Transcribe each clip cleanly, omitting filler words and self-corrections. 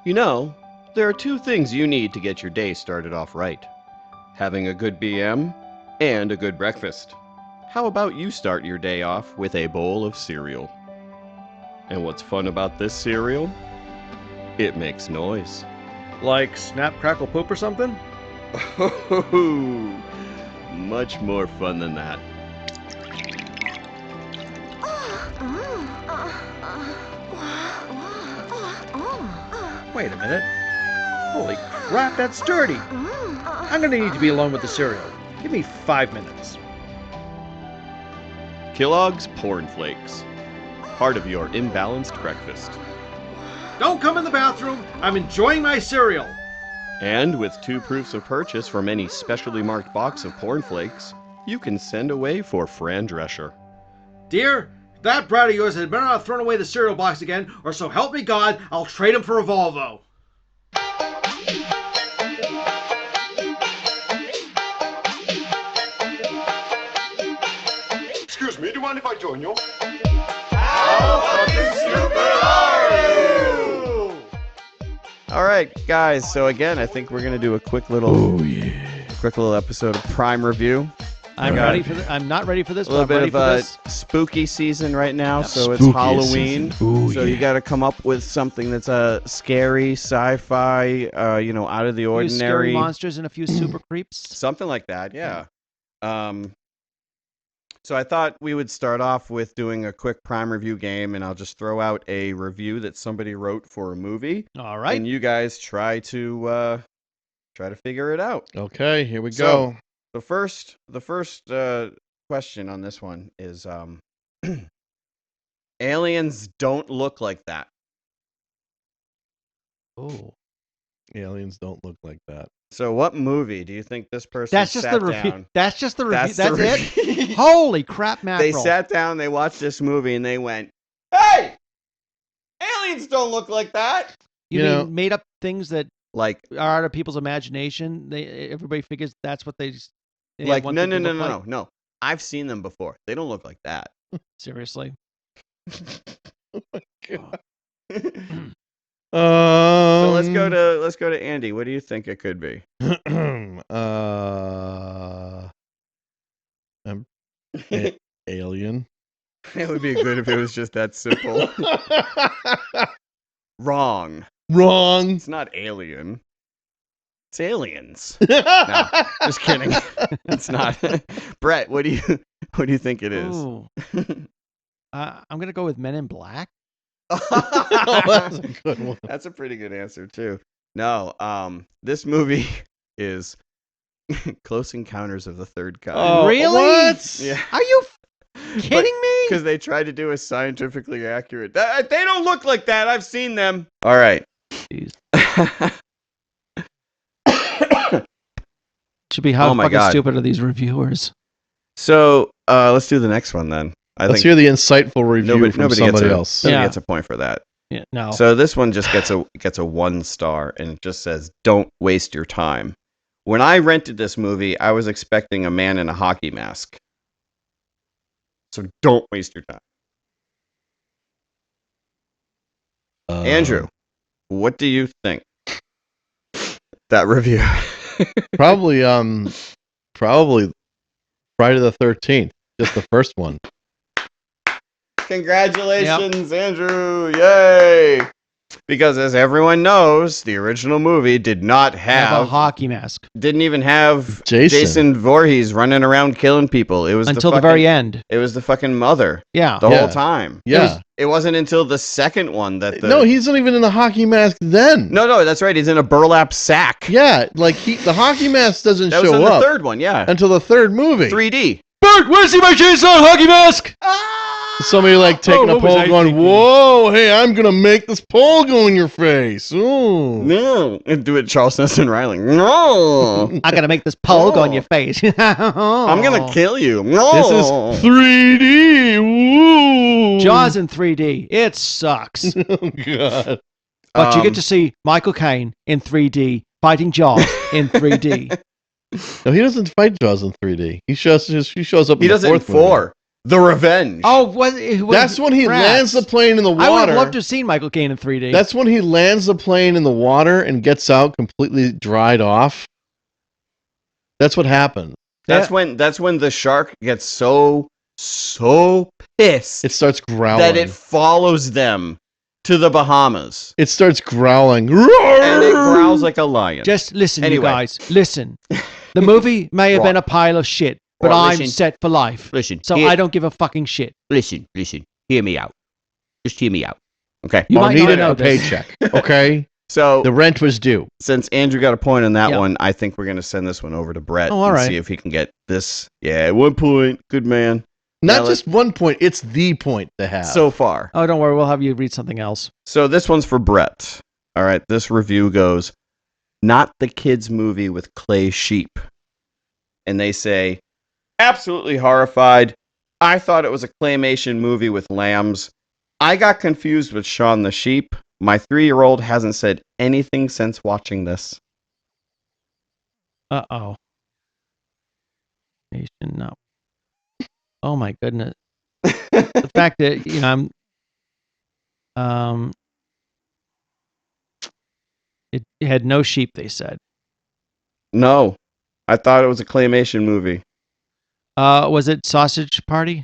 You know, there are two things you need to get your day started off right: having a good BM and a good breakfast. How about you start your day off with a bowl of cereal? And what's fun about this cereal? It makes noise. Like Snap, Crackle, Poop or something? Much more fun than that. Wait a minute. Holy crap, that's dirty. I'm gonna need to be alone with the cereal. Give me 5 minutes. Kellogg's Porn Flakes. Part of your imbalanced breakfast. Don't come in the bathroom. I'm enjoying my cereal. And with 2 proofs of purchase from any specially marked box of Porn Flakes, you can send away for Fran Drescher. Dear, that brat of yours had better not thrown away the cereal box again, or so help me God, I'll trade him for a Volvo. Excuse me, do you mind if I join you? How fucking stupid are you? All right, guys. So again, I think we're gonna do a quick little episode of Prime Review. I'm ready for I'm not ready for this. A little but I'm bit ready of for a this. spooky season right now, Yep. so it's Spooky Halloween. season. Ooh, So you yeah. got to come up with something that's a scary, sci-fi, out of the A few scary ordinary, monsters and a few super creeps. something like that. Yeah. So I thought we would start off with doing a quick Prime review game, and I'll just throw out a review that somebody wrote for a movie, All right. and you guys try to figure it out. Okay, here we So- go. The first question on this one is aliens don't look like that. Oh, Aliens don't look like that. So what movie do you think this person that's just sat the review. down? That's just the review. the That's it. review. Holy crap, mackerel! They sat down, they watched this movie, and they went, "Hey, aliens don't look like that." You You mean know- made up things that Like, are out of people's imagination? Everybody figures that's what they no. look like? No. I've seen them before. They don't look like that. Seriously. So let's Um, go to Andy. What do you think it could be? Alien. It would be good if it was just that simple. Wrong. Wrong. It's not Alien. It's Aliens. No, just kidding. It's not. Brett, what do you think it is? Ooh. I'm gonna go with Men in Black. That's a good one. That's a pretty good answer too. No, this movie is Close Encounters of the Third Kind. Oh, Really? What? Yeah. Are you kidding me? Because they tried to do a scientifically accurate. They don't look like that. I've seen them. All right. Jeez. Should be how Oh my fucking God. stupid are these reviewers? So let's do the next one then. Let's hear the insightful review from somebody gets else. Nobody Yeah. gets a point for that. Yeah, no. So this one just gets a 1 star, and it just says, "Don't waste your time." When I rented this movie, I was expecting a man in a hockey mask. So don't waste your time. Andrew, what do you think? That review. Probably Friday the 13th. Just the first one. Congratulations, Andrew. Yay. Because as everyone knows, the original movie did not Have a have, hockey mask didn't even have Jason. Voorhees running around killing people. It was until the the very end. It was the fucking mother Yeah. the Yeah. whole time. Yeah. It wasn't until the second one that the No, he's not even in a hockey mask then. No, that's right. He's in a burlap sack. Yeah, like the hockey mask doesn't That was show in the up third one, yeah. until the third movie. 3D. Bert, where's my Jason hockey mask? Somebody like taking a what was pole I going, thinking? whoa, hey, I'm going to make this pole go in your face. Ooh. No. And do it Charles Nesson Riley. No. I'm gonna make this pole go on Oh. your face. I'm going to kill you. No. This is 3D. Woo. Jaws in 3D. It sucks. Oh, God. But you get to see Michael Caine in 3D fighting Jaws in 3D. No, he doesn't fight Jaws in 3D. He shows up in He the does it in fourth movie. 4. The Revenge. Oh, That's when he rats. lands the plane in the water. I would have loved to have seen Michael Caine in 3D. That's when he lands the plane in the water and gets out completely dried off. That's what happened. That's when the shark gets so pissed It starts growling. that it follows them to the Bahamas. It starts growling. And it growls like a lion. Just listen, Anyway. you guys. Listen. The movie may have been a pile of shit, but Right, I'm listen. set for life. Listen. So I don't give a fucking shit. Listen. Hear me out. Just hear me out. Okay. You I might not needed know a this. paycheck. Okay? So The rent was due. since Andrew got a point on that Yeah. one, I think we're going to send this one over to Brett Oh, all and right. see if he can get this. Yeah, 1 point. Good man. Not Now just 1 point, it's the point to have. So far. Oh, don't worry. We'll have you read something else. So this one's for Brett. All right, this review goes, not the kids' movie with clay sheep. And they say, absolutely horrified. I thought it was a claymation movie with lambs. I got confused with Shaun the Sheep. My 3-year-old hasn't said anything since watching this. Uh-oh. No. Oh, my goodness. The fact that, it had no sheep, they said. No, I thought it was a claymation movie. Was it Sausage Party?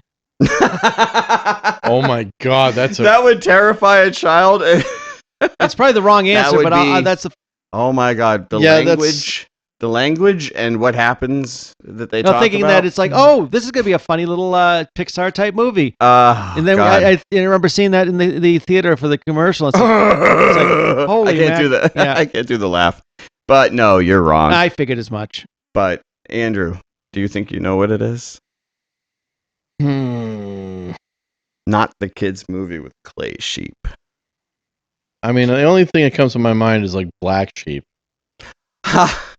Oh my God, that's a. That would terrify a child. It's probably the wrong That answer, would but be- that's the. Oh my God, Yeah, that's- the language and what happens that they No, talk thinking about. that it's like, oh, this is gonna be a funny little Pixar type movie, and then God. I remember seeing that in the theater for the commercial. It's like, holy I can't do mac- that. yeah. I can't do the laugh. But no, you're wrong. I figured as much. But Andrew, do you think you know what it is? Not the kids' movie with clay sheep. I mean, the only thing that comes to my mind is like Black Sheep. Ha!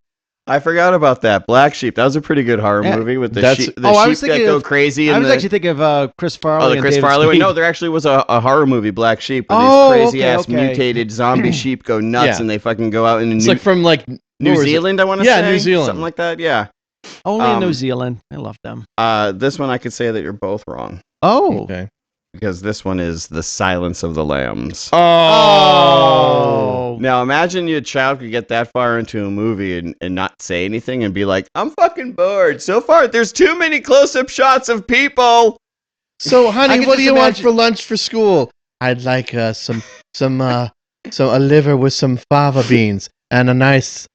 I forgot about that. Black Sheep. That was a pretty good horror Yeah. movie with the That's- sheep, Oh, I sheep was that thinking go of- crazy. I in was the, actually thinking of Chris Farley. Oh, the and Chris David Farley one. Spade. No, there actually was a horror movie, Black Sheep, where Oh, these crazy okay, ass okay. mutated zombie sheep go nuts Yeah. and they fucking go out in It's New, like from like New where is it? Zealand, I want to Yeah, say. New Zealand. Something like that, yeah. Only in New Um, Zealand. I love them. This one I could say that you're both wrong. Oh. Okay. Because this one is The Silence of the Lambs. Oh. Now imagine your child could get that far into a movie and not say anything and be like, I'm fucking bored. So far, there's too many close-up shots of people. So, I honey, can what do just you want imagine- for lunch for school? I'd like a liver with some fava beans and a nice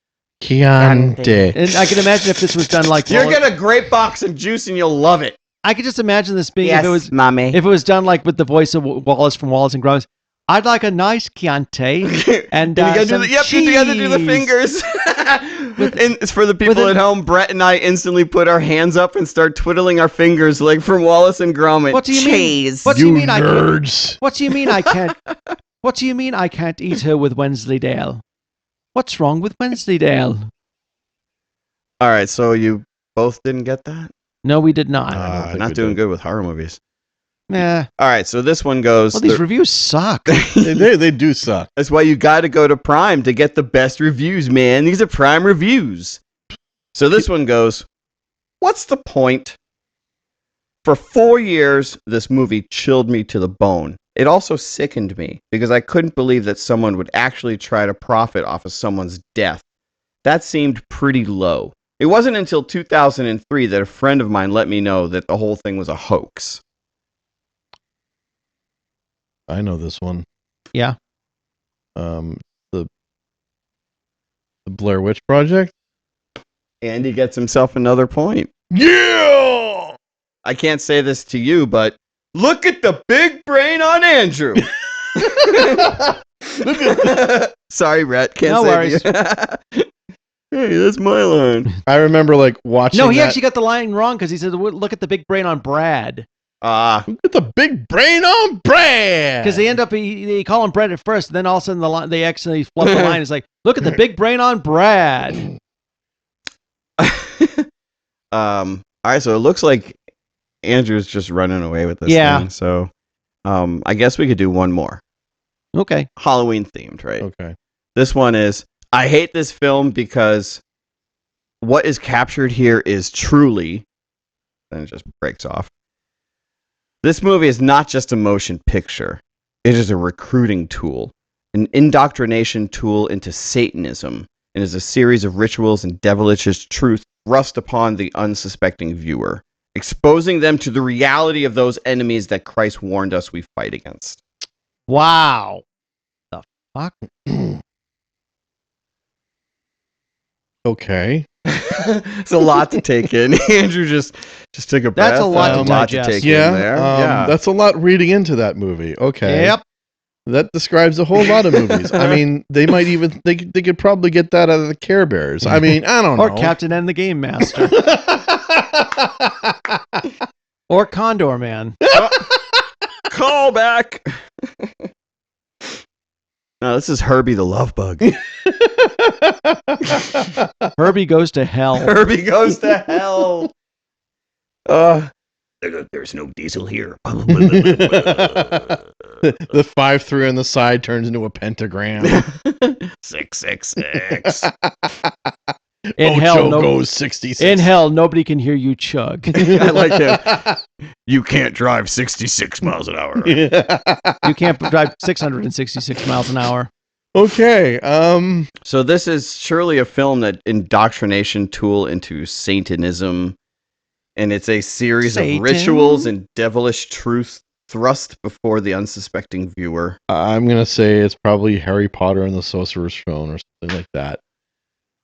Chianti. And I can imagine if this was done like You're get a great box of juice and you'll love it. I could just imagine this being if it was mommy. if it was done like with the voice of Wallace from Wallace and Gromit. I'd like a nice Chianti and you gotta some do the, yep, you gotta do the cheese. fingers. And it's for the people at home. Brett and I instantly put our hands up and start twiddling our fingers like from Wallace and Gromit. What do you mean? What do You you mean I can't? nerds. What do you mean I can't? What do you mean I can't eat her with Wensleydale? What's wrong with Wensleydale? All right, so you both didn't get that. No, we did not. think Not we doing did. good with horror movies. Nah. All right, so this one goes. Well, these reviews suck. They do suck. That's why you got to go to Prime to get the best reviews, man. These are Prime reviews. So this one goes, what's the point? For 4 years, this movie chilled me to the bone. It also sickened me because I couldn't believe that someone would actually try to profit off of someone's death. That seemed pretty low. It wasn't until 2003 that a friend of mine let me know that the whole thing was a hoax. I know this one. Yeah. The Blair Witch Project. And he gets himself another point. Yeah. I can't say this to you, but look at the big brain on Andrew. Sorry, Brett. Can't No say worries. Hey, that's my line. I remember like watching. No, he that. actually got the line wrong because he said, "Look at the big brain on Brad." Look at the big brain on Brad. Because they end up, they call him Brad at first, and then all of a sudden the line, they actually flip the line. It's like, look at the big brain on Brad. All right, so it looks like Andrew's just running away with this Yeah. thing. So I guess we could do one more. Okay. Halloween themed, right? Okay. This one is, I hate this film because what is captured here is truly, then it just breaks off. This movie is not just a motion picture. It is a recruiting tool, an indoctrination tool into Satanism, and is a series of rituals and devilish truth thrust upon the unsuspecting viewer, exposing them to the reality of those enemies that Christ warned us we fight against. Wow. The fuck? Okay. It's a lot to take in. Andrew just took a breath. That's a lot to to digest. take Yeah, in there. Yeah. that's a lot reading into that movie. Okay. Yep. That describes a whole lot of movies. I mean, they might even they could probably get that out of the Care Bears. I mean, I don't Or know. Captain and the Game Master. Or Condor Man. Call back. No, this is Herbie the Love Bug. Herbie Goes to Hell. Herbie Goes to Hell. There's no diesel here. The 5-3 on the side turns into a pentagram. 666. In Ocho hell, goes 66. in hell, nobody can hear you chug. I like it. You can't drive 66 miles an hour. You can't drive 666 miles an hour. Okay. So this is surely a film that indoctrination tool into Satanism, and it's a series Satan? of rituals and devilish truths thrust before the unsuspecting viewer. I'm gonna say it's probably Harry Potter and the Sorcerer's Stone or something like that.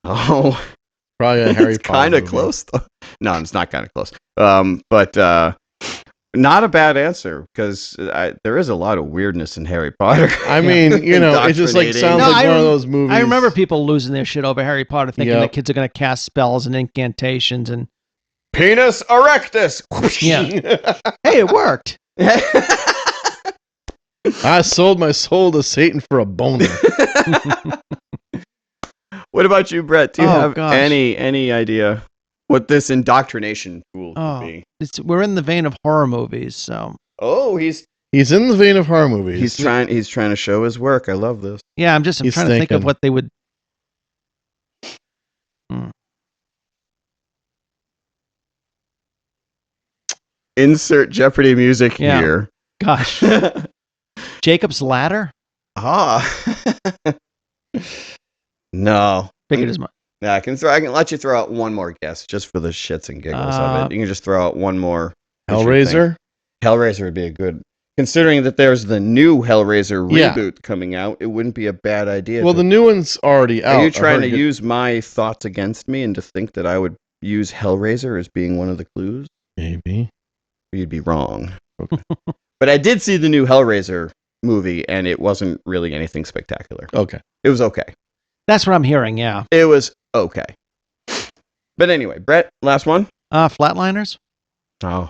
Oh, Probably a Harry it's Potter. kind of movie. close, though. No, it's not kind of close. But not a bad answer, because there is a lot of weirdness in Harry Potter. I mean, it just like sounds No, like I one of rem- those movies. I remember people losing their shit over Harry Potter, thinking Yep. that kids are going to cast spells and incantations. And Penis erectus. yeah, hey, it worked. I sold my soul to Satan for a boner. What about you, Brett? Do you Oh, have gosh. any idea what this indoctrination tool could Oh, be? we're in the vein of horror movies, so Oh, he's He's in the vein of horror movies. he's trying to show his work. I love this. yeah, I'm He's trying to think of thinking. what they would. Insert Jeopardy music Yeah. here. Gosh, Jacob's Ladder. Ah. No. Figured as much. Yeah, I can let you throw out one more guess just for the shits and giggles of it. You can just throw out one more. Hellraiser. Hellraiser would be a good. Considering that there's the new Hellraiser Yeah. reboot coming out, it wouldn't be a bad idea. Well, the new one's already out. Are you I trying heard to good- use my thoughts against me and to think that I would use Hellraiser as being one of the clues? Maybe. You'd be wrong. Okay. But I did see the new Hellraiser movie, and it wasn't really anything spectacular. Okay. It was okay. That's what I'm hearing. Yeah. It was okay. But anyway, Brett, last one? Flatliners. Oh,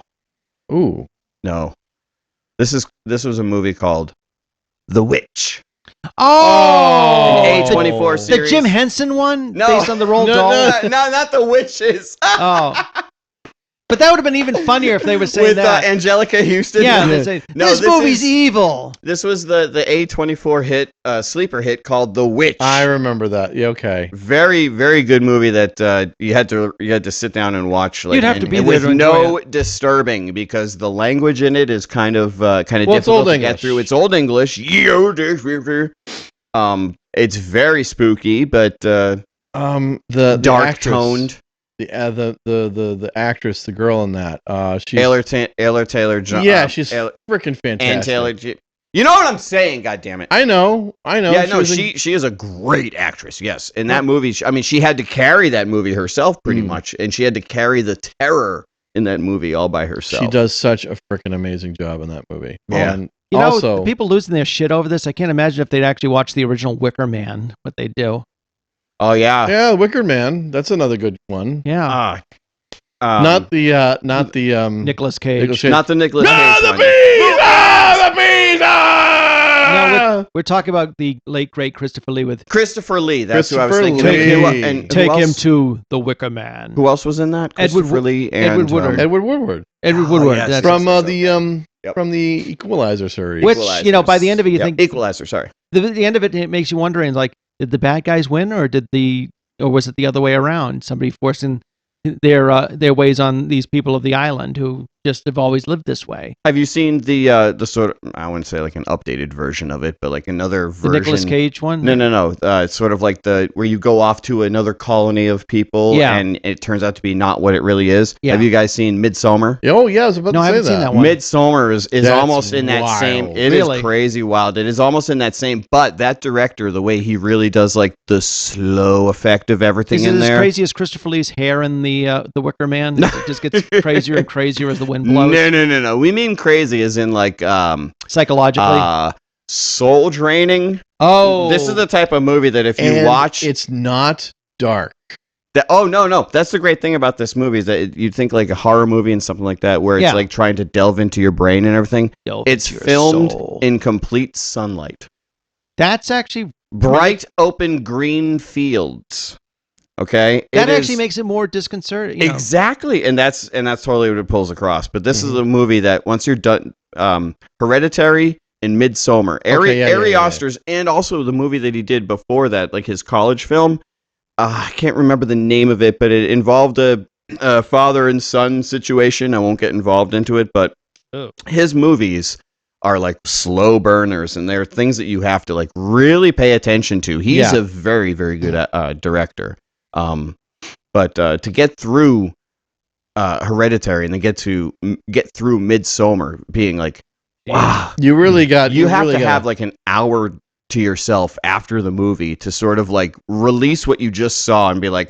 Ooh. no. This was a movie called The Witch. Oh, An A24 the series. Jim Henson one, No. based on the Roald No, Dahl. No, not The Witches. Oh, but that would have been even funnier if they were saying With that. Angelica Houston. Yeah, Yeah. they'd say, No, this this movie's is- evil. This was the A24 hit, sleeper hit called The Witch. I remember that. Yeah, okay. Very, very good movie that you had to sit down and watch. Like, You'd have to and- be and there with to enjoy no disturbing, because the language in it is kind of Well, it's difficult Old to English. get through. It's Old English. It's very spooky, but The dark actress, toned. The actress, the girl in that. She's Taylor Taylor-Joy. Yeah, she's Taylor, freaking fantastic. and Taylor. You know what I'm saying? God damn it! I know. Yeah, no, was in- she is a great actress. Yes, in that movie, she had to carry that movie herself pretty much, and she had to carry the terror in that movie all by herself. She does such a freaking amazing job in that movie. Yeah. And You know, also, people losing their shit over this. I can't imagine if they'd actually watch the original Wicker Man, what they do. Oh yeah. yeah, Wicker Man. That's another good one. Yeah, Not the Nicolas Cage. Nicolas Cage. not the Nicolas No, Cage the one. bees! Ah, the bees! Ah! No, we're talking about the late great Christopher Lee with Christopher Lee. That's who I was Christopher thinking. Lee. And who Take Him else- to the Wicker Man. Who else was in that? Edward Christopher Lee and Edward Woodward. Edward Woodward Edward Oh, Woodward. yes. that's- from Yep. from the Equalizer series. Which, by the end of it, you Yep, think Equalizer. Sorry. the end of it, it makes you wondering, like, did the bad guys win, or was it the other way around? Somebody forcing their ways on these people of the island who just have always lived this way. Have you seen the sort of, I wouldn't say like an updated version of it, but like another The version? Nicolas Cage one? No. It's sort of like where you go off to another colony of people, Yeah. and it turns out to be not what it really is. Yeah. Have you guys seen Midsommar? Oh yeah, I was about No, to I say haven't seen that one. Midsommar is That's almost in that same. wild. It is Really? crazy wild. It is almost in that same. But that director, the way he really does like the slow effect of everything Is it in as there. crazy as Christopher Lee's hair in the Wicker Man? It just gets crazier and crazier as the wind blows. No. We mean crazy as in like Psychologically. soul draining. Oh, This is the type of movie that if you And watch it's not dark. no. That's the great thing about this movie is that you'd think like a horror movie and something like that, where it's Yeah. like trying to delve into your brain and everything. Delve It's into your filmed soul. in complete sunlight, That's actually bright open green fields. Okay, that It actually is- makes it more disconcerting. You know. exactly, and that's totally what it pulls across. But this is Mhm. a movie that once you're done, Hereditary and Midsommar, Ari yeah. Aster's, and also the movie that he did before that, like his college film. I can't remember the name of it, but it involved a father and son situation. I won't get involved into it, but Oh. his movies are like slow burners, and they're things that you have to like really pay attention to. He's Yeah. a very, very good director. But to get through Hereditary and then get through Midsommar, being like, wow, You really got. you have really to got- have like an hour to yourself after the movie to sort of like release what you just saw and be like,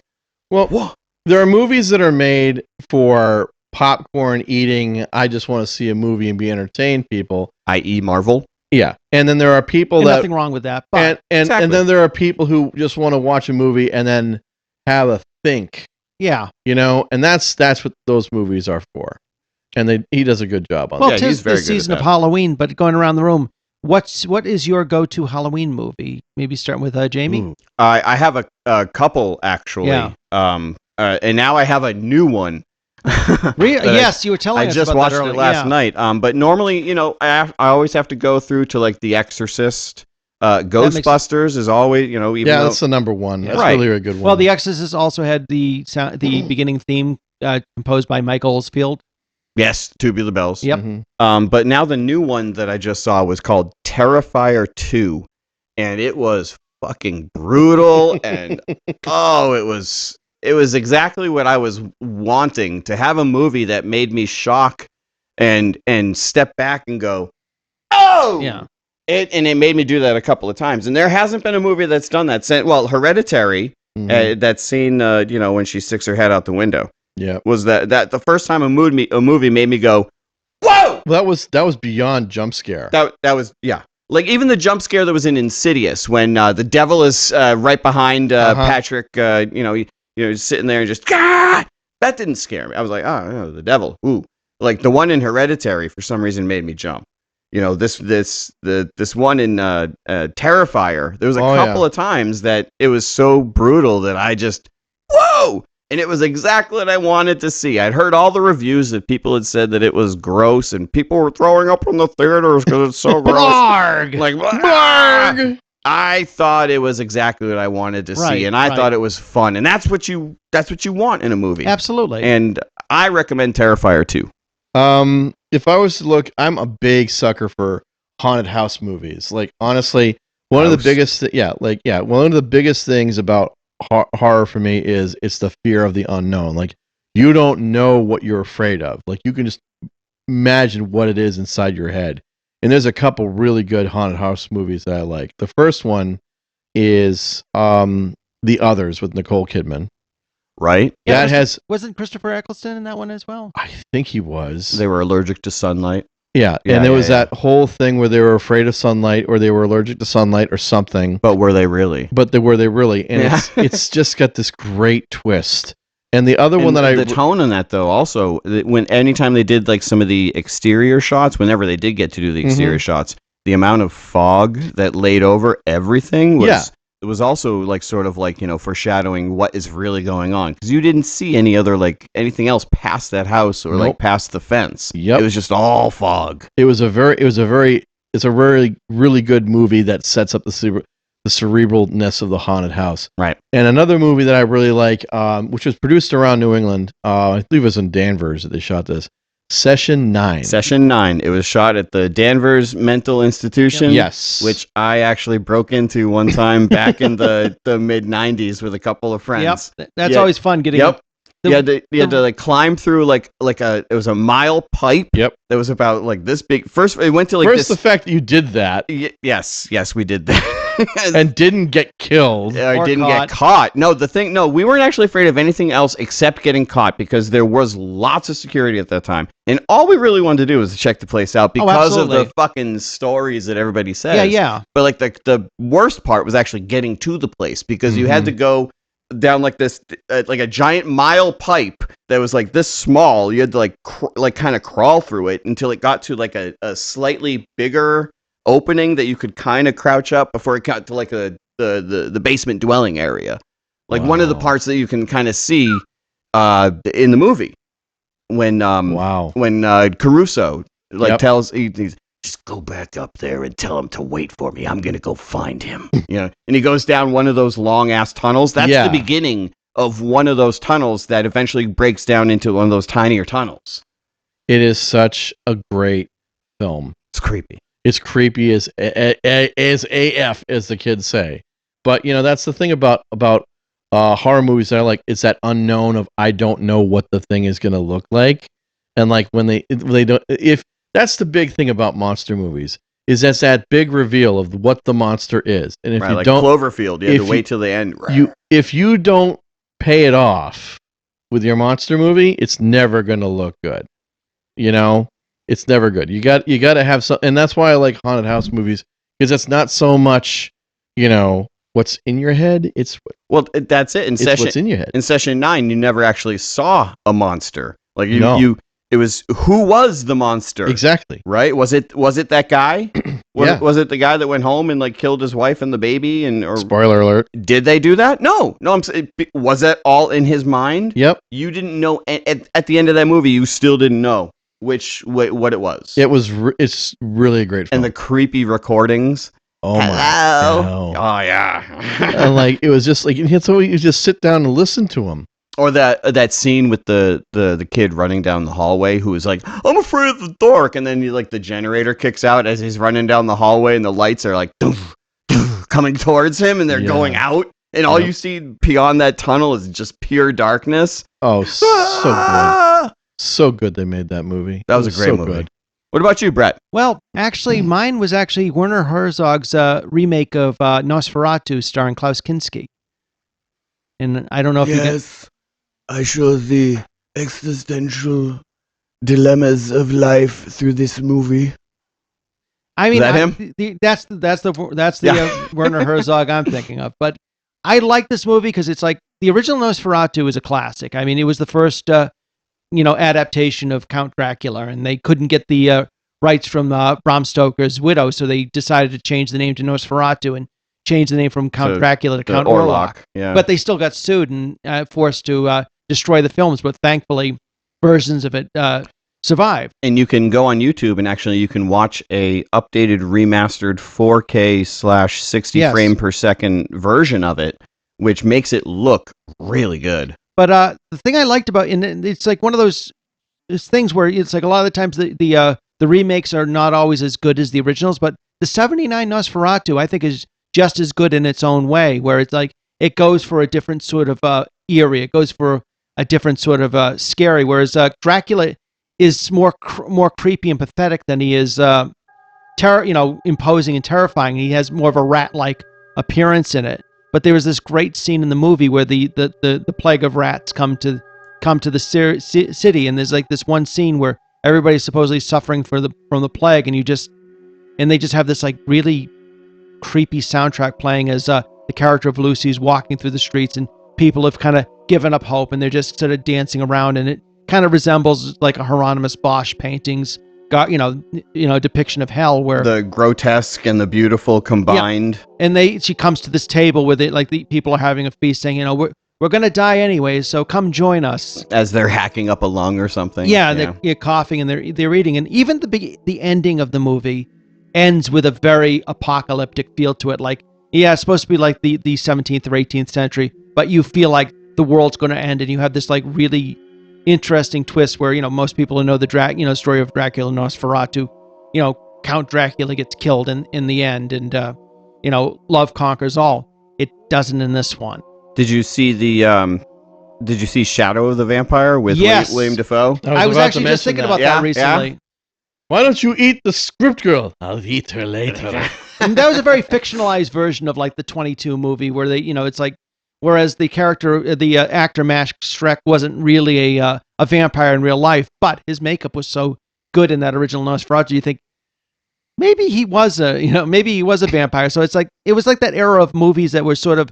Well, whoa. there are movies that are made for popcorn eating. I just want to see a movie and be entertained. People. i.e. Marvel. Yeah, and then there are people And that nothing wrong with that. But Exactly. and then there are people who just want to watch a movie and then have a think. yeah, And that's what those movies are for. And he does a good job on well, Yeah, that. he's tis very the good at season of that. Halloween. But going around the room, what is your go-to Halloween movie? Maybe starting with Jamie. Ooh. I have a couple actually. Yeah. And now I have a new one. Really? that I- Yes, you were telling I us just about watched that it earlier. last Yeah. night. But normally, I always have to go through to like The Exorcist. Ghostbusters is always, even Yeah, though that's the number one. That's Right. really a good one. Well, The Exorcist also had the beginning theme composed by Mike Oldfield. yes, Tubular Bells. Yep. Mhm. But now the new one that I just saw was called Terrifier 2, and it was fucking brutal and it was exactly what I was wanting, to have a movie that made me shock and step back and go, "Oh!" Yeah. It made me do that a couple of times. And there hasn't been a movie that's done that since, well, Hereditary, Mhm. that scene when she sticks her head out the window. Yeah. Was that the first time a movie made me go, "Whoa!" Well, that was beyond jump scare. That was, yeah. Like even the jump scare that was in Insidious when the devil is right behind Patrick, sitting there and just Gah! That didn't scare me. I was like, oh, no, the devil. Ooh. Like the one in Hereditary for some reason made me jump. This one in Terrifier. There was a couple of times that it was so brutal that I just whoa. And it was exactly what I wanted to see. I'd heard all the reviews that people had said that it was gross, and people were throwing up from the theaters because it's so gross. Blarg! Like, Blarg! I thought it was exactly what I wanted to Right, see, and I right. thought it was fun, and that's what you want in a movie. Absolutely. And I recommend Terrifier 2. If I was to look, I'm a big sucker for haunted house movies. Like honestly, one of the House. biggest, one of the biggest things about horror for me is it's the fear of the unknown. Like you don't know what you're afraid of. Like you can just imagine what it is inside your head. And there's a couple really good haunted house movies that I like. The first one is The Others with Nicole Kidman. Right? Yeah, That has, wasn't Christopher Eccleston in that one as well? I think he was. They were allergic to sunlight. Yeah, Yeah, and there yeah, was yeah. that whole thing where they were afraid of sunlight or they were allergic to sunlight or something. But were they really? But were they really? And Yeah. it's just got this great twist. And the other one And that the tone on that though, also anytime they did like some of the exterior shots, whenever they did get to do the exterior shots, the amount of fog that laid over everything was it was also like sort of like foreshadowing what is really going on, because you didn't see any other like anything else past that house or like Nope. past the fence. Yep. It was just all fog. it's a really really good movie that sets up the cerebralness of the haunted house. Right. And another movie that I really like, which was produced around New England, I believe it was in Danvers that they shot this. Session 9. Session 9. It was shot at the Danvers Mental Institution. Yes. Which I actually broke into one time back in the mid 90s with a couple of friends. Yep. That's Yeah. always fun getting. Yep. You had to like climb through like it was a mile pipe. Yep. That was about like this big. First, it went to like First, the fact that you did that yes, we did that. and didn't get killed. Or didn't caught. get caught. No, we weren't actually afraid of anything else except getting caught because there was lots of security at that time. And all we really wanted to do was check the place out because of absolutely. the fucking stories that everybody says. Yeah. But like the worst part was actually getting to the place because you had to go down like this, like a giant mile pipe that was like this small. You had to like kind of crawl through it until it got to like a slightly bigger opening that you could kind of crouch up before it got to like the basement dwelling area. Like one of the parts that you can kind of see in the movie when Caruso tells he's just go back up there and tell him to wait for me. I'm gonna go find him. And he goes down one of those long ass tunnels. That's the beginning of one of those tunnels that eventually breaks down into one of those tinier tunnels. It is such a great film. It's creepy. It's creepy as AF, as the kids say. But that's the thing about horror movies that I like. It's that unknown of I don't know what the thing is going to look like, and like when they don't. If that's the big thing about monster movies is that's that big reveal of what the monster is, and if you like don't Cloverfield, you have to wait till the end. If you don't pay it off with your monster movie, it's never going to look good. It's never good. You got to have some, and that's why I like haunted house movies because it's not so much, what's in your head. That's it. What's in your head. In Session 9, you never actually saw a monster. Like it was who was the monster exactly, right? Was it that guy? Yeah. Was it the guy that went home and like killed his wife and the baby? Or spoiler alert? Did they do that? No. I'm saying, was that all in his mind? Yep. You didn't know at the end of that movie. You still didn't know what it was. It's really a great film. And the creepy recordings. Oh Hello. my God. Oh yeah. And like it was just like so you just sit down and listen to him. Or that scene with the kid running down the hallway who is like, I'm afraid of the dark, and then the generator kicks out as he's running down the hallway, and the lights are like doof, doof, coming towards him, and they're going out, and all you see beyond that tunnel is just pure darkness. Oh, so good, so good. They made that movie. That was a great movie. Good. What about you, Brett? Well, actually, mine was actually Werner Herzog's remake of Nosferatu, starring Klaus Kinski. And I don't know if you guys. I show the existential dilemmas of life through this movie. I mean, is that him? That's the Werner Herzog I'm thinking of. But I like this movie because it's like the original Nosferatu is a classic. I mean, it was the first adaptation of Count Dracula, and they couldn't get the rights from Bram Stoker's widow, so they decided to change the name to Nosferatu and change the name from Count Dracula to Count Orlok. Yeah. But they still got sued and forced to destroy the films, but thankfully versions of it survived. And you can go on YouTube and actually you can watch a updated remastered 4K/60 frame per second version of it, which makes it look really good. But the thing I liked about it's like one of those things where it's like a lot of the times the remakes are not always as good as the originals, but the 79 Nosferatu I think is just as good in its own way, where it's like it goes for a different sort of eerie, it goes for a different sort of scary, whereas Dracula is more creepy and pathetic than he is imposing and terrifying. He has more of a rat-like appearance in it. But there was this great scene in the movie where the plague of rats come to the city, and there's like this one scene where everybody's supposedly suffering from the plague, and they just have this like really creepy soundtrack playing as the character of Lucy's walking through the streets, and people have kind of given up hope, and they're just sort of dancing around, and it kind of resembles like a Hieronymus Bosch paintings, depiction of hell, where the grotesque and the beautiful combined. Yeah. And she comes to this table with it, like the people are having a feast, saying, we're gonna die anyways, so come join us. As they're hacking up a lung or something. Yeah, they're coughing and they're eating, and even the ending of the movie ends with a very apocalyptic feel to it. Like, yeah, it's supposed to be like the 17th or 18th century, but you feel like the world's going to end, and you have this like really interesting twist where most people who know the story of Dracula and Nosferatu, Count Dracula gets killed in the end, and love conquers all. It doesn't in this one. Did you see Did you see Shadow of the Vampire with Yes. William Dafoe? I was about actually to just mention thinking about Yeah, that recently. Why don't you eat the script girl? I'll eat her later. And that was a very fictionalized version of like the 22 movie where they, it's like, whereas the actor Max Schreck wasn't really a vampire in real life, but his makeup was so good in that original Nosferatu, you think maybe he was a vampire. So it was like that era of movies that were sort of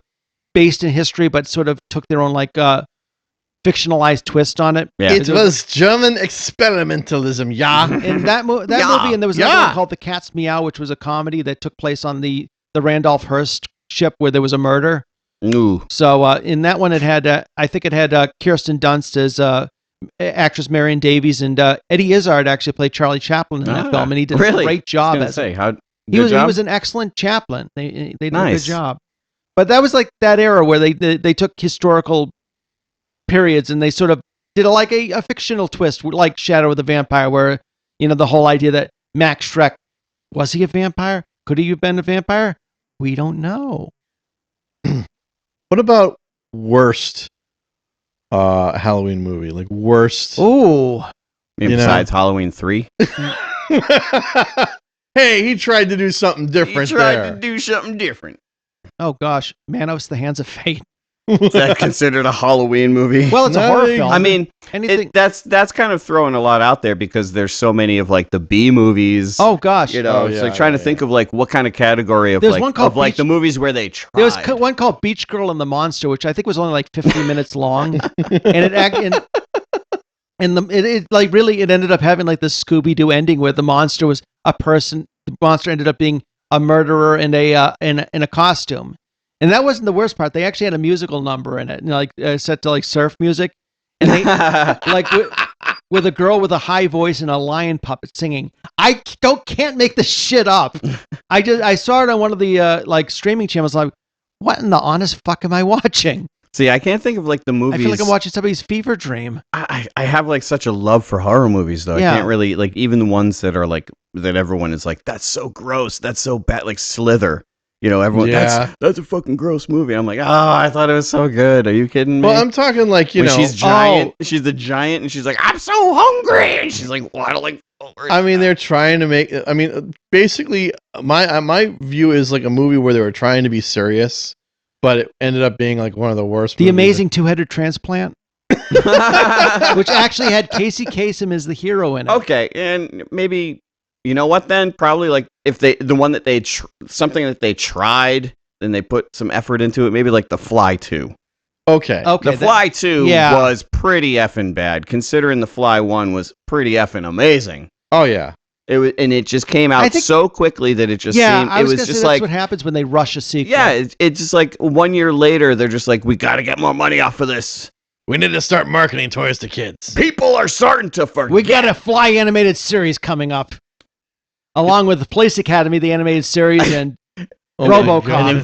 based in history, but sort of took their own fictionalized twist on it. Yeah. It was German experimentalism, yeah. And that movie, and there was another one called The Cat's Meow, which was a comedy that took place on the Randolph Hearst ship where there was a murder. Ooh. So in that one, it had I think it had Kirsten Dunst as actress Marion Davies, and Eddie Izzard actually played Charlie Chaplin in that film, and he did a great job as he he was an excellent chaplain. They did a good Nice. job. But that was like that era where they took historical periods and they sort of did a fictional twist, like Shadow of the Vampire, where the whole idea that Max Schreck, was he a vampire? Could he have been a vampire? We don't know. What about worst Halloween movie? Like worst. Ooh. Besides Halloween 3. Hey, he tried to do something different. He tried to do something different. Oh gosh, Manos: The Hands of Fate. Is that considered a Halloween movie? Well, it's a horror film. I mean, anything. That's kind of throwing a lot out there because there's so many of like the B movies. Oh gosh. It's like trying to think of like what kind of category of There's one called the movies where they tried. There was one called Beach Girl and the Monster, which I think was only like 15 minutes long, and it ended up having like the Scooby-Doo ending where the monster was a person. The monster ended up being a murderer in a costume. And that wasn't the worst part. They actually had a musical number in it, set to like surf music, and they with a girl with a high voice and a lion puppet singing. I can't make this shit up. I saw it on one of the streaming channels. Like, what in the honest fuck am I watching? See, I can't think of like the movies. I feel like I'm watching somebody's fever dream. I have like such a love for horror movies though. Yeah. I can't really like even the ones that are like that everyone is like that's so gross, that's so bad, like Slither. Everyone, that's a fucking gross movie. I'm like, I thought it was so good. Are you kidding me? Well, I'm talking like, she's giant. She's the giant, and she's like, I'm so hungry. And she's like, waddling forward. I mean, they're trying to make, basically, my view is like a movie where they were trying to be serious, but it ended up being like one of the worst The movies. Amazing Two-Headed Transplant, which actually had Casey Kasem as the hero in it. Okay, and maybe, you know what then? Probably like if the one that something that they tried, then they put some effort into it. Maybe like The Fly 2. Okay. The Fly 2 was pretty effing bad, considering The Fly 1 was pretty effing amazing. Oh yeah. It just came out so quickly that it just seemed I was just that's like what happens when they rush a sequel. Yeah, it's just like 1 year later they're just like, we got to get more money off of this. We need to start marketing toys to kids. People are starting to forget. We got a Fly animated series coming up, along with the Police Academy, the animated series, and RoboCop. And then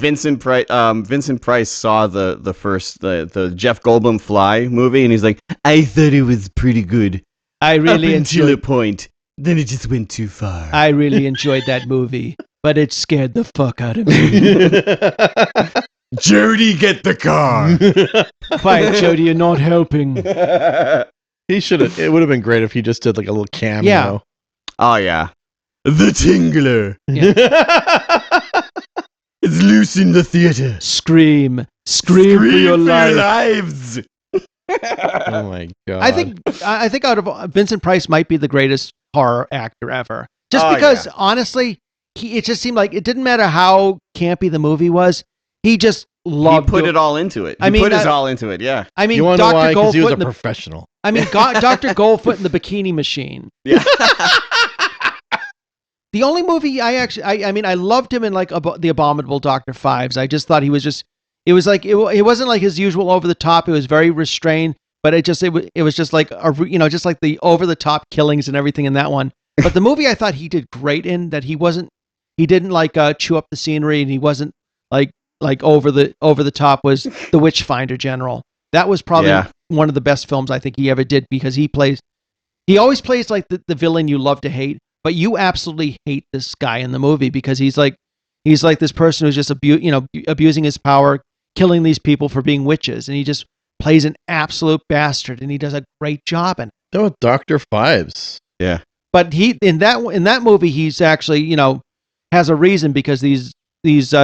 Vincent Price saw the first the Jeff Goldblum Fly movie, and he's like, I thought it was pretty good. I really enjoyed a point. Then it just went too far. I really enjoyed that movie, but it scared the fuck out of me. Jody, get the car. Quiet, Jody, you're not helping. He should have. It would have been great if he just did like a little cameo. Yeah. Oh yeah. The Tingler. Yeah. It's loose in the theater. Scream for your life. lives. Oh my god. I think out of Vincent Price might be the greatest horror actor ever. Just because honestly, it just seemed like it didn't matter how campy the movie was. He just loved. He put it all into it. He put his all into it. Yeah. I mean, you want to know why? Dr. Because he was a Goldfoot professional. I mean, Dr. Goldfoot and the Bikini Machine. Yeah. The only movie I loved him in like the Abominable Dr. Fives. I just thought he was just. It was like it wasn't like his usual over the top. It was very restrained, but it was just like just like the over the top killings and everything in that one. But the movie I thought he did great in that he didn't like chew up the scenery and he wasn't like over the top was The Witchfinder General. That was probably Yeah. one of the best films I think he ever did, because he always plays like the villain you love to hate, but you absolutely hate this guy in the movie because he's like this person who's just abusing his power, killing these people for being witches, and he just plays an absolute bastard, and he does a great job in it. That was Dr. Fives. Yeah. But he in that movie, he's actually has a reason, because these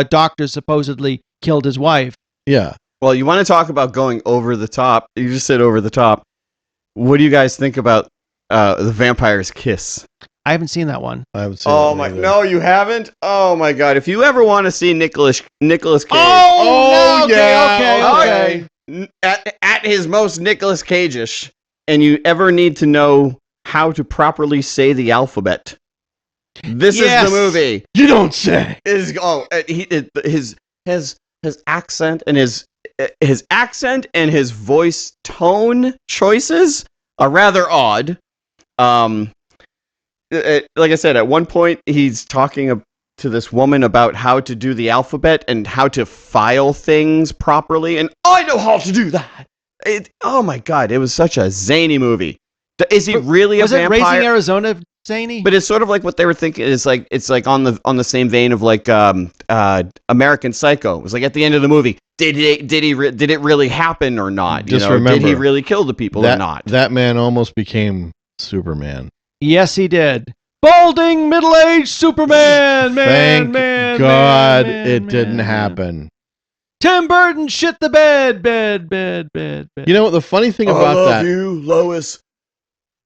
doctors supposedly killed his wife. Yeah. Well, you want to talk about going over the top? You just said over the top. What do you guys think about the Vampire's Kiss? I haven't seen that one. I haven't seen Oh that my! either. No, you haven't. Oh my God! If you ever want to see Nicolas Cage, Oh, no, yeah, okay. At his most Nicolas Cage-ish, and you ever need to know how to properly say the alphabet, this Yes. is the movie. You don't say. His accent and his accent and his voice tone choices are rather odd. Like I said, at one point he's talking to this woman about how to do the alphabet and how to file things properly, and I know how to do that. Oh my God, it was such a zany movie. Is he really a Was it vampire? Raising Arizona zany? But it's sort of like what they were thinking. It's like on the same vein of like American Psycho. It was like at the end of the movie, did it really happen or not? Just did he remember, really kill the people or not? That man almost became Superman. Yes, he did. Balding, middle-aged Superman, Thank man, God man, it man, didn't man. happen. Tim Burton shit the bed. You know what the funny thing about that? you, Lois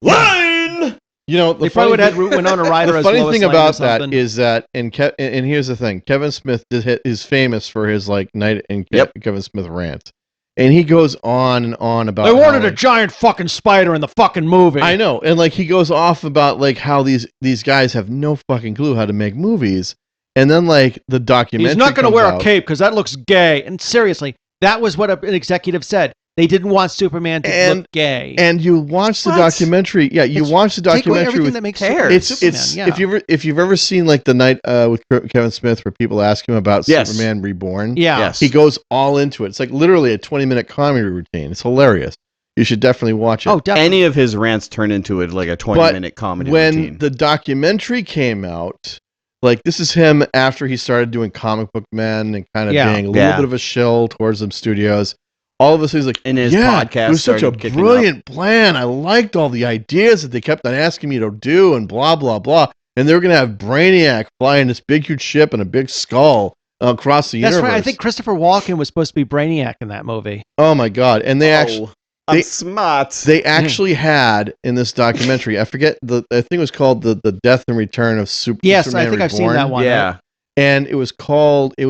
Lane. You know They probably would have had Winona Ryder the as funny Lois thing Lane or about that something. is that and here's the thing: Kevin Smith is famous for his like night in Kevin Smith rants, and he goes on and on about. They wanted how, a giant fucking spider in the fucking movie. I know, and like he goes off about like how these guys have no fucking clue how to make movies, and then like the documentary. He's not going to comes wear out, a cape because that looks gay. And seriously, that was what an executive said. They didn't want Superman to look gay. And you watch the What? documentary. Yeah, you watch the Take away documentary everything with that makes Cares. Superman. it's Yeah. if you've ever seen like the night with Kevin Smith where people ask him about Yes. Superman Reborn. Yeah. Yes. He goes all into it. It's like literally a 20-minute comedy routine. It's hilarious. You should definitely watch it. Oh, definitely. Any of his rants turn into it like a 20-minute comedy when routine. the documentary came out, like this is him after he started doing Comic Book Men and kind of being a little bit of a shill towards them studios. All of a sudden he's like, And his yeah, podcast it was such a started kicking brilliant plan. I liked all the ideas that they kept on asking me to do and blah, blah, blah. And they were going to have Brainiac flying this big, huge ship and a big skull across the That's universe. right. I think Christopher Walken was supposed to be Brainiac in that movie. Oh, my God. And they actually... I'm smart. They actually had in this documentary, I forget, I think it was called the Death and Return of Superman Yes, I think I've seen Reborn. that one. Yeah. And it was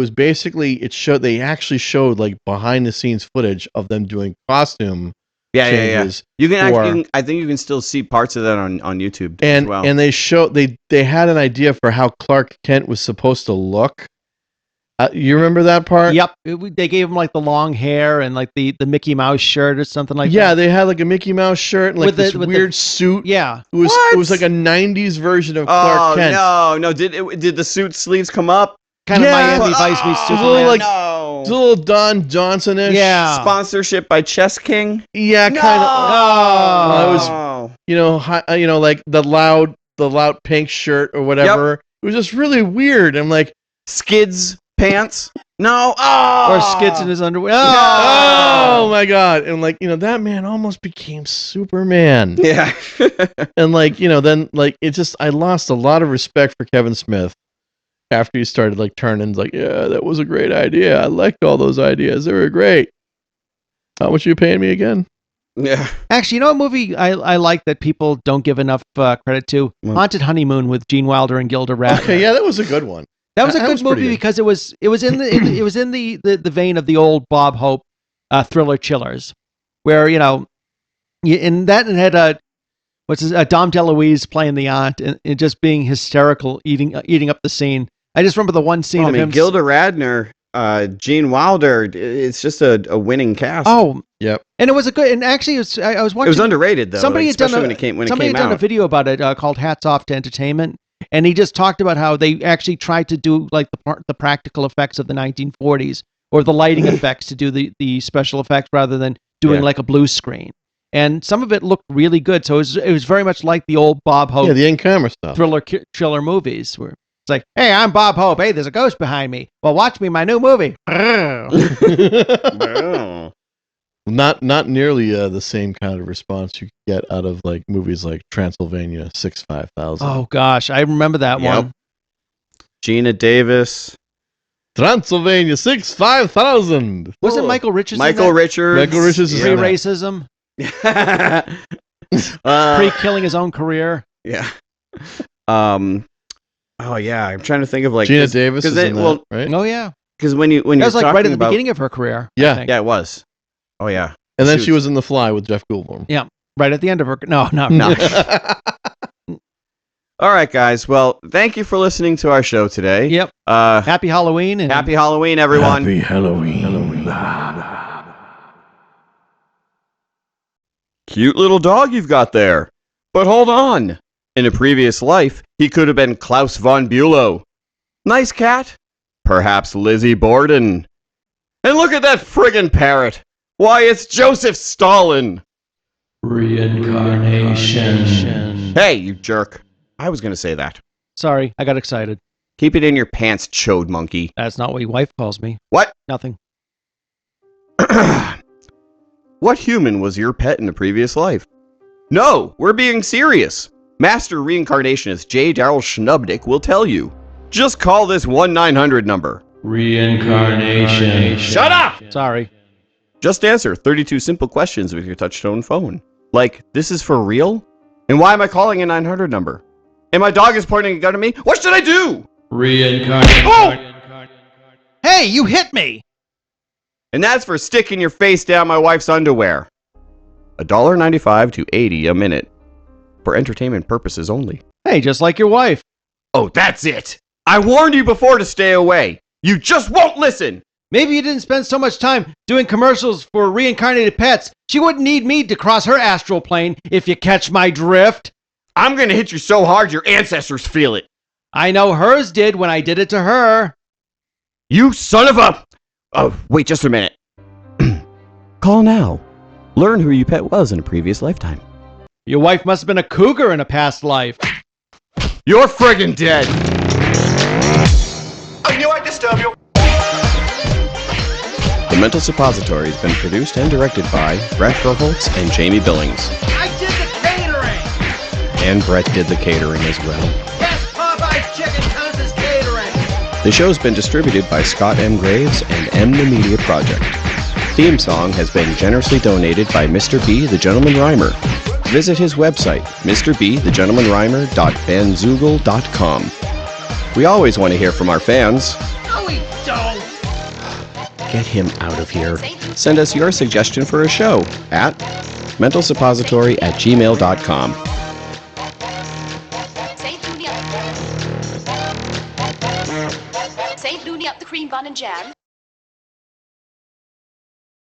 basically, they actually showed like behind the scenes footage of them doing costume Yeah. changes. You can for- actually, I think you can still see parts of that on YouTube And as well. and they had an idea for how Clark Kent was supposed to look. You remember that part? Yep. They gave him like the long hair and like the Mickey Mouse shirt or something like that. Yeah, they had like a Mickey Mouse shirt and like With the- this with the- weird suit. Yeah. It was What? it was like a 90s version of Clark Kent. no! Did the suit sleeves come up? Kind Yeah, of Miami Vice meets a Superman. little like- no. It's a little Don Johnson-ish. Yeah. Sponsorship by Chess King. Yeah, kind of. Oh. It was like the loud pink shirt or whatever. It was just really weird. I'm like, Skids pants. No. Oh. Or skits in his underwear. oh my God. And like, that man almost became Superman. Yeah. And like, then like it just, I lost a lot of respect for Kevin Smith after he started like turning like, yeah, that was a great idea. I liked all those ideas. They were great. How much are you paying me again? Yeah. Actually, you know what movie I like that people don't give enough credit to? What? Haunted Honeymoon with Gene Wilder and Gilda Radner. Okay, yeah, that was a good one. That was a That good was pretty movie good. because it was in the vein of the old Bob Hope thriller chillers, where in that it had Dom DeLuise playing the aunt and just being hysterical, eating up the scene. I just remember the one scene of him. Gilda Radner, Gene Wilder. It's just a winning cast. Oh, Yep. and it was a good. And actually, I was watching. It was underrated though. Somebody had done especially when it somebody came had done a out. video about it called "Hats Off to Entertainment," and he just talked about how they actually tried to do like the practical effects of the 1940s or the lighting effects to do the special effects rather than doing Yeah. like a blue screen, and some of it looked really good. So it was very much like the old Bob Hope Yeah, the in-camera stuff. thriller movies where it's like, hey, I'm Bob Hope. Hey, there's a ghost behind me. Well, watch me my new movie. Oh. Not nearly the same kind of response you get out of like movies like Transylvania 65000. Oh gosh, I remember that Yep. one. Gina Davis. Transylvania 65000. Was it Michael Richards? Michael Richards. Michael Richards is in that. Pre-racism, Uh, pre-killing his own career. yeah. Oh yeah, I'm trying to think of like Gina Davis is in that, well, right? Oh yeah, because when you're that was like talking right at the about, beginning of her career. I Yeah. think. yeah, it was. Oh yeah. And then she was in The Fly with Jeff Goldblum. Yeah, right at the end of her. No. No. All right, guys. Well, thank you for listening to our show today. Yep. Happy Happy Halloween and Halloween, everyone. Happy Halloween. Cute little dog you've got there. But hold on. In a previous life, he could have been Klaus von Bülow. Nice cat? Perhaps Lizzie Borden. And look at that friggin' parrot. Why, it's Joseph Stalin. reincarnation. Hey, you jerk. I was going to say that. Sorry, I got excited. Keep it in your pants, chode monkey. That's not what your wife calls me. What? Nothing. What human was your pet in a previous life? No, we're being serious. Master reincarnationist J. Darrell Schnubnick will tell you. Just call this 1-900 number. Reincarnation. Shut up! Sorry. Just answer 32 simple questions with your touchtone phone. Like, this is for real? And why am I calling a 900 number? And my dog is pointing a gun at me? What should I do? Reincarnation. Oh! Hey, you hit me! And that's for sticking your face down my wife's underwear. $1.95 to $80 a minute. For entertainment purposes only. Hey, just like your wife. Oh, that's it! I warned you before to stay away. You just won't listen! Maybe you didn't spend so much time doing commercials for reincarnated pets. She wouldn't need me to cross her astral plane, if you catch my drift. I'm gonna hit you so hard your ancestors feel it. I know hers did when I did it to her. You son of a... Oh, wait just a minute. Call now. Learn who your pet was in a previous lifetime. Your wife must have been a cougar in a past life. You're friggin' dead. I knew I'd disturb you. The Mental Suppository has been produced and directed by Brett Berholtz and Jamie Billings. I did the catering. And Brett did the catering as well. Yes, Popeye's Chicken counts as catering. The show's been distributed by Scott M. Graves and M. The Media Project. Theme song has been generously donated by Mr. B. the Gentleman Rhymer. Visit his website, mrbtheGentlemanRhymer.bandzoogle.com. We always want to hear from our fans. No, we don't. Get him out of here. Send us your suggestion for a show at mentalsuppository@gmail.com. Saint Looney up the cream bun and jam.